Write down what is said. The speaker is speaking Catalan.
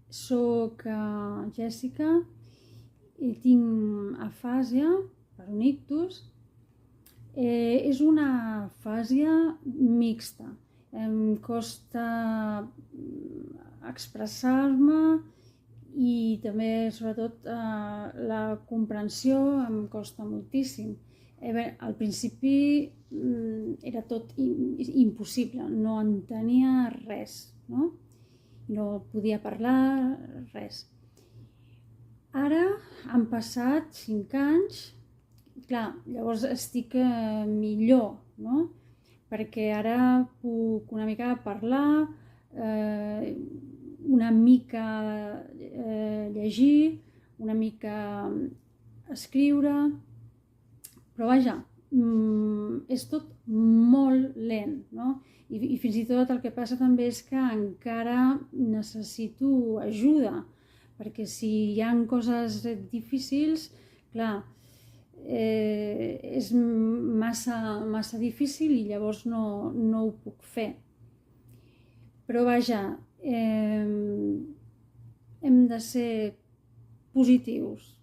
Soc Jèssica i tinc afàsia per un ictus. És una afàsia mixta. Em costa expressar-me i també, sobretot, la comprensió em costa moltíssim. Al principi era tot impossible, no entenia res, no? No podia parlar, res. Ara han passat 5 anys, clar, llavors estic millor, no? Perquè ara puc una mica parlar, una mica llegir, una mica escriure, però vaja, és tot molt lent, no? I fins i tot el que passa també és que encara necessito ajuda, perquè si hi ha coses difícils, clar, és massa difícil i llavors no ho puc fer. Però vaja, hem de ser positius.